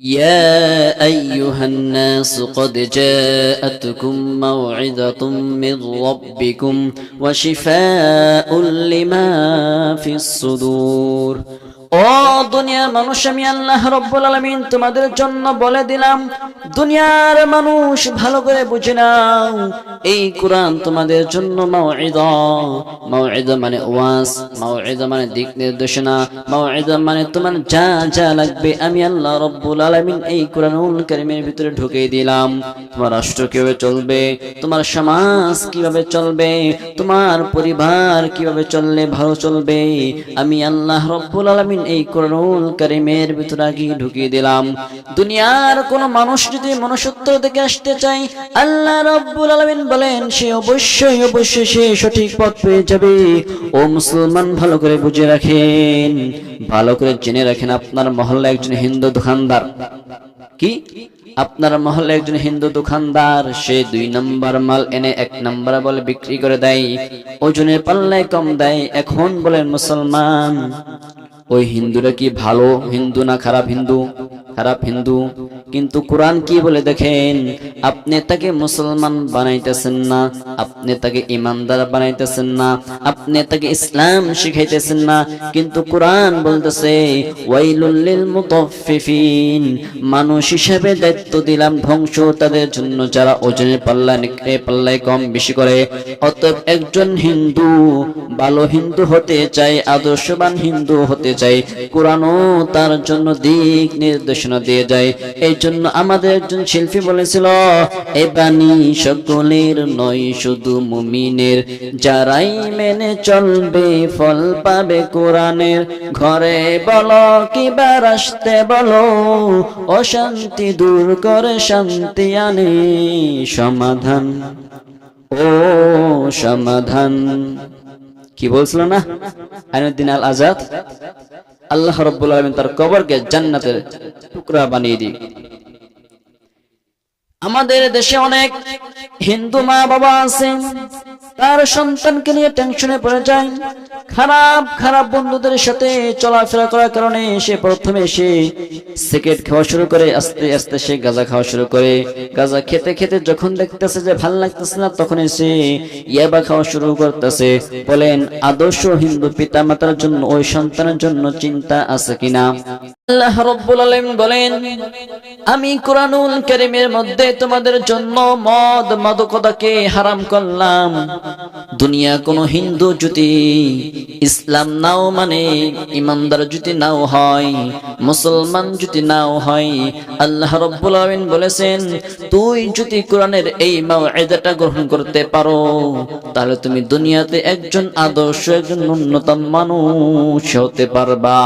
يا أيها الناس قد جاءتكم موعظة من ربكم وشفاء لما في الصدور ও দুনিয়ার মানুষ, আমি আল্লাহ রাব্বুল আলামিন তোমাদের জন্য বলে দিলাম, দুনিয়ার মানুষ ভালো করে বুঝে নাও, এই কোরআন তোমাদের জন্য মাউইযা। মাউইযা মানে ওয়াজ, মাউইযা মানে দিক নির্দেশনা, মাউইযা মানে তোমার যা যা লাগবে আমি আল্লাহ রাব্বুল আলামিন এই কোরআনুল কারীমের ভিতরে ঢুকিয়ে দিলাম। তোমার রাষ্ট্র কিভাবে চলবে, তোমার সমাজ কিভাবে চলবে, তোমার পরিবার কিভাবে চললে ভালো চলবে, আমি আল্লাহ রাব্বুল আলামিন এই কোরআনুল কারীমের ভিতরে আগে ঢুকিয়ে দিলাম। দুনিয়ার কোন মানুষ যদি মনুষ্যত্ব থেকে আসতে চায়, আল্লাহ রাব্বুল আলামিন বলেন সে অবশ্যই সে সঠিক পথ পেয়ে যাবে। ও মুসলমান, ভালো করে বুঝে রাখেন, ভালো করে জেনে রাখেন, আপনার মহল্লায় একজন হিন্দু দোকানদার, কি আপনার মহল্লায় একজন হিন্দু দোকানদার, সে 2 নম্বর মাল এনে 1 নম্বর বলে বিক্রি করে দেয়, ওজনের পাল্লায় কম দেয়। এখন বলেন মুসলমান, ওই হিন্দুরা কি ভালো হিন্দু না খারাপ হিন্দু? খারাপ হিন্দু। কিন্তু কোরআন কি বলে দেখেন, আপনি তাকে মুসলমান বানাইতেছেন না, আপনি তাকে ইমানদার বানাইতেছেন না, আপনি তাকে ইসলাম শিখাইতেছেন না, কিন্তু কোরআন বলতেছে ওয়াইলুল লিল মুতাফফিফিন, মানুষ হিসেবে দায়িত্ব দিলাম ধ্বংস তাদের জন্য যারা ওজনের পাল্লায় কম বেশি করে। অতএব একজন হিন্দু ভালো হিন্দু হতে চায়, আদর্শবান হিন্দু হতে চায়, কোরআনও তার জন্য দিক নির্দেশনা দিয়ে যায়। এই জন্য আমাদের একজন শিল্পী বলেছিল, এ বাণী সকলের নয় শুধু মুমিনের, যারাই মেনে চলবে ফল পাবে কোরআনের। ঘরে বলো কিবা রাস্তে বলো, অশান্তি দূর করে শান্তি আনে সমাধান, ও সমাধান। কি বলছিল না আইনুদ্দিন আল আজাদ? আল্লাহ রাব্বুল আলামিন তার কবরকে জান্নাতের টুকরা বানিয়ে দিক। আমাদের দেশে অনেক হিন্দু মা বাবা আছে, তার সন্তানকে নিয়ে টেনশনে পড়ে যায়, খারাপ খারাপ বন্ধুদের সাথে চলাফেরা করার কারণে সে প্রথমে সিগারেট খাওয়া শুরু করে, আস্তে আস্তে সে গাঁজা খাওয়া শুরু করে। গাঁজা খেতে খেতে যখন দেখতেছে যে ভাল লাগতেছে না, তখন সে ইয়াবা খাওয়া শুরু করতেছে। বলেন, আদর্শ হিন্দু পিতা মাতার জন্য ওই সন্তানের জন্য চিন্তা আছে কিনা? আল্লাহ রাব্বুল আলামিন বলেন, আমি কোরআনুল কারীমের মধ্যে তোমাদের জন্য মদ মাদকতাকে হারাম করলাম। দুনিয়া কোন হিন্দু যদি ইসলাম নাও মানে, ইমানদার যদি নাও হয়, মুসলমান যদি নাও হয়, আল্লাহ রাব্বুল আলামিন বলেছেন তুই যদি কোরআনের এই মাউইযাটা গ্রহণ করতে পারো, তাহলে তুমি দুনিয়াতে একজন আদর্শ, একজন ন্যূনতম মানুষ হতে পারবা।